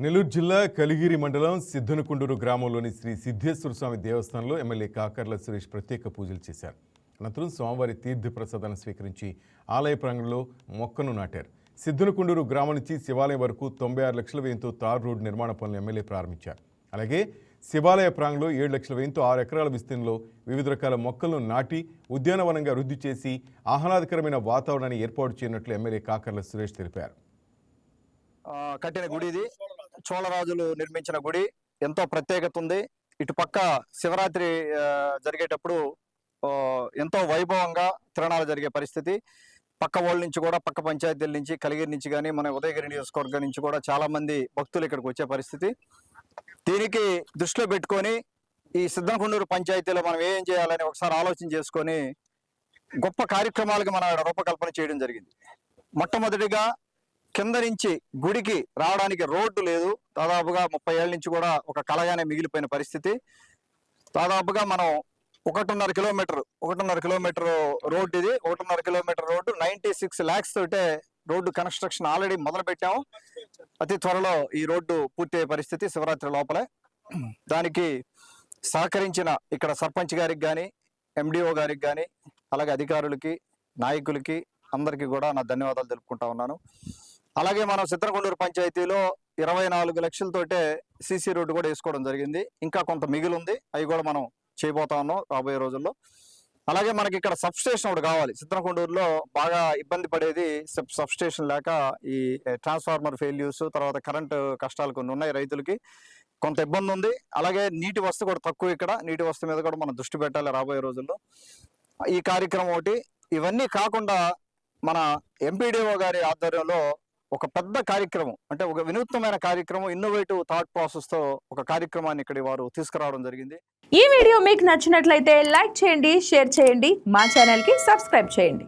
నెల్లూరు జిల్లా కలిగిరి మండలం సిద్ధనకుండూరు గ్రామంలోని శ్రీ సిద్ధేశ్వర స్వామి దేవస్థానంలో ఎమ్మెల్యే కాకర్ల సురేష్ ప్రత్యేక పూజలు చేశారు. అనంతరం స్వామివారి తీర్థప్రసాదాన్ని స్వీకరించి ఆలయ ప్రాంగణంలో మొక్కను నాటారు. సిద్ధనకుండూరు గ్రామం నుంచి శివాలయం వరకు 96 లక్షల వ్యయంతో తార్ రోడ్డు నిర్మాణ పనులు ఎమ్మెల్యే ప్రారంభించారు. అలాగే శివాలయ ప్రాంగణంలో 7 లక్షల వ్యయంతో 6 ఎకరాల విస్తీర్ణంలో వివిధ రకాల మొక్కలను నాటి ఉద్యానవనంగా వృద్ధి చేసి ఆహ్లాదకరమైన వాతావరణాన్ని ఏర్పాటు చేయనున్నట్లు ఎమ్మెల్యే కాకర్ల సురేష్ తెలిపారు. కట్టిన గుడి ఇది చోళరాజులు నిర్మించిన గుడి. ఎంతో ప్రత్యేకత ఉంది. ఇటు పక్క శివరాత్రి జరిగేటప్పుడు ఎంతో వైభవంగా తిరణాలు జరిగే పరిస్థితి. పక్క ఊళ్ళ నుంచి కూడా, పక్క పంచాయతీల నుంచి, కలిగిరి నుంచి కానీ, మన ఉదయగిరి నియోజకవర్గం నుంచి కూడా చాలా మంది భక్తులు ఇక్కడికి వచ్చే పరిస్థితి. దీనికి దృష్టిలో పెట్టుకొని ఈ సిద్ధనకుండూరు పంచాయతీలో మనం ఏం చేయాలని ఒకసారి ఆలోచన చేసుకొని గొప్ప కార్యక్రమాలకి మనం రూపకల్పన చేయడం జరిగింది. మొట్టమొదటిగా కింద నుంచి గుడికి రావడానికి రోడ్డు లేదు. దాదాపుగా 30 ఏళ్ళ నుంచి కూడా ఒక కళగానే మిగిలిపోయిన పరిస్థితి. దాదాపుగా మనం 1.5 కిలోమీటర్ రోడ్డు ఇది. 1.5 కిలోమీటర్ రోడ్డు 96 lakhs తోటే రోడ్డు కన్స్ట్రక్షన్ ఆల్రెడీ మొదలు పెట్టాము. అతి త్వరలో ఈ రోడ్డు పూర్తి అయ్యే పరిస్థితి శివరాత్రి లోపలే. దానికి సహకరించిన ఇక్కడ సర్పంచ్ గారికి కానీ, ఎండిఓ గారికి కానీ, అలాగే అధికారులకి, నాయకులకి అందరికీ కూడా నా ధన్యవాదాలు తెలుపుకుంటా ఉన్నాను. అలాగే మనం సిద్ధనకుండూరు పంచాయతీలో 24 లక్షలతోటే సీసీ రోడ్డు కూడా వేసుకోవడం జరిగింది. ఇంకా కొంత మిగిలి ఉంది. అవి కూడా మనం చేయబోతా ఉన్నాం రాబోయే రోజుల్లో. అలాగే మనకి ఇక్కడ సబ్ స్టేషన్ ఒకటి కావాలి. సిద్ధనకుండూరులో బాగా ఇబ్బంది పడేది సబ్ స్టేషన్ లేక ఈ ట్రాన్స్ఫార్మర్ ఫెయిల్యూర్స్, తర్వాత కరెంటు కష్టాలు కొన్ని ఉన్నాయి. రైతులకి కొంత ఇబ్బంది ఉంది. అలాగే నీటి వసతి కూడా తక్కువ. ఇక్కడ నీటి వసతి మీద కూడా మనం దృష్టి పెట్టాలి రాబోయే రోజుల్లో. ఈ కార్యక్రమం ఒకటి. ఇవన్నీ కాకుండా మన ఎంపీడీఓ గారి ఆధ్వర్యంలో ఒక పెద్ద కార్యక్రమం, అంటే ఒక వినూత్నమైన కార్యక్రమం, ఇన్నోవేటివ్ థాట్ ప్రాసెస్ తో ఒక కార్యక్రమాన్ని ఇక్కడ వారు తీసుకురావడం జరిగింది. ఈ వీడియో మీకు నచ్చినట్లయితే లైక్ చేయండి, షేర్ చేయండి, మా ఛానల్ కి సబ్స్క్రైబ్ చేయండి.